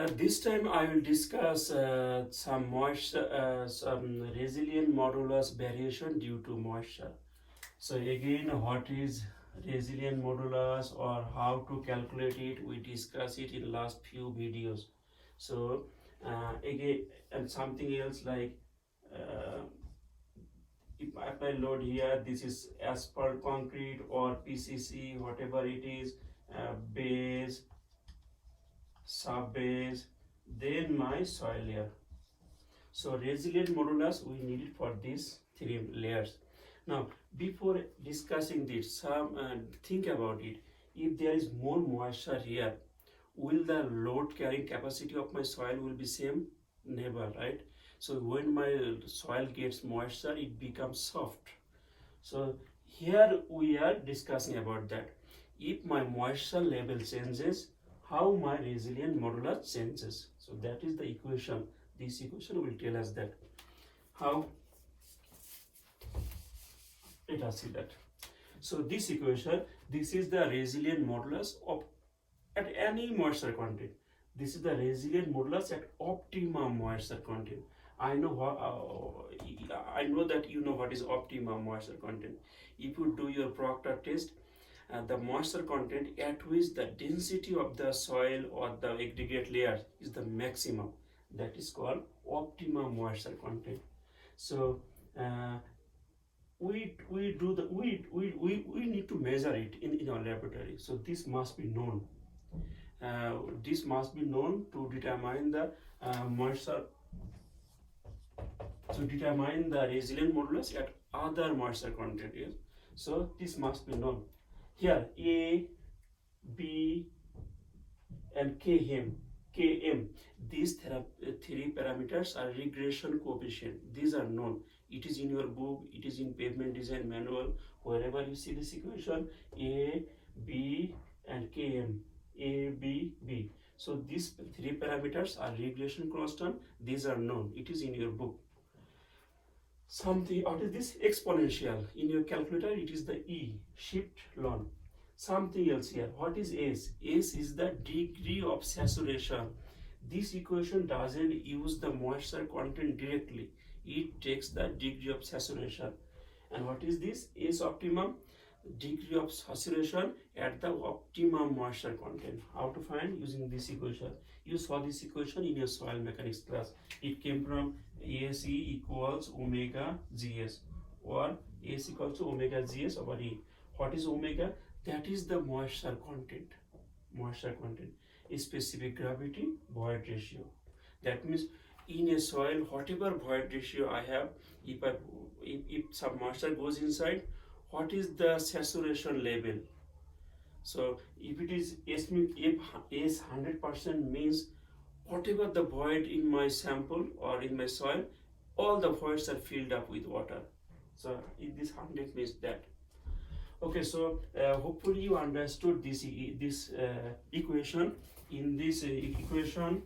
This time I will discuss some resilient modulus variation due to moisture. So again, what is resilient modulus or how to calculate it? We discussed it in last few videos. So again, and something else like uh, if I apply load here, this is asphalt concrete or PCC, whatever it is, base, sub base, then my soil layer. So resilient modulus we need it for these three layers. Now before discussing this, think about it. If there is more moisture here, will the load carrying capacity of my soil will be same? Never, right? So when my soil gets moisture, it becomes soft. So here we are discussing about that. If my moisture level changes, how my resilient modulus changes. So that is the equation. This equation will tell us that. How? Let us see that. So this equation, this is the resilient modulus of at any moisture content. This is the resilient modulus at optimum moisture content. I know I know that you know what is optimum moisture content. If you do your Proctor test, the moisture content at which the density of the soil or the aggregate layer is the maximum, that is called optimum moisture content. So we need to measure it in our laboratory. So this must be known. This must be known to determine the moisture, to determine the resilient modulus at other moisture content. Yes? So this must be known. Here A, B, and Km. These three parameters are regression coefficient. These are known. It is in your book. It is in pavement design manual. Wherever you see this equation, A, B, and Km. A, B, B. So these three parameters are regression constant. These are known. It is in your book. Something, what is this? Exponential. In your calculator, it is the E, shift ln. Something else here. What is S? S is the degree of saturation. This equation doesn't use the moisture content directly. It takes the degree of saturation. And what is this? S optimum, degree of saturation at the optimum moisture content. How to find? Using this equation. You saw this equation in your soil mechanics class. It came from ASE equals omega Gs, or AS equals to omega Gs over E. What is omega? That is the moisture content. Moisture content is specific gravity void ratio. That means in a soil, whatever void ratio I have, if some moisture goes inside, what is the saturation level? So if it is S 100% means whatever the void in my sample or in my soil, all the voids are filled up with water. So if this 100 means that. Okay, so hopefully you understood this equation. In this equation,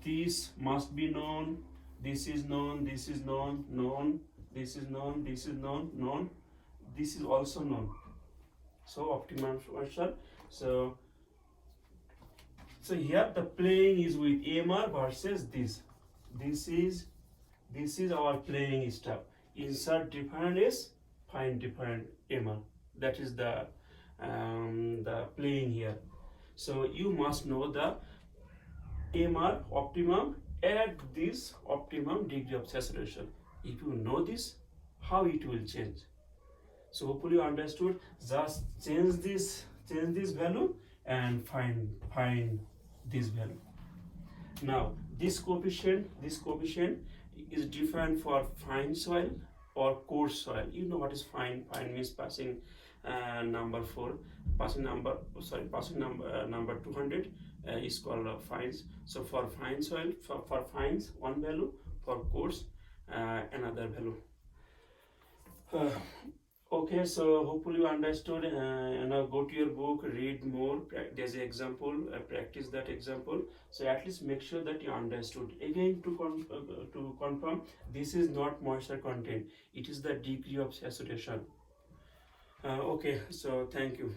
this must be known, this is known, this is known, this is known, this is known, this is also known. So optimum moisture. So here the playing is with AMR versus this. This is our playing stuff. Insert different S, find different MR. That is the playing here. So you must know the MR optimum at this optimum degree of saturation. If you know this, how it will change. So hopefully you understood. Just change this value and find this value. Now this coefficient is different for fine soil or coarse soil. You know what is fine? Fine means passing number 200 is called fines. So for fine soil, for fines one value, for coarse another value. Okay, so hopefully you understood. Now go to your book, read more. There's an example, practice that example. So at least make sure that you understood. Again, to confirm, this is not moisture content. It is the degree of saturation. Okay, so thank you.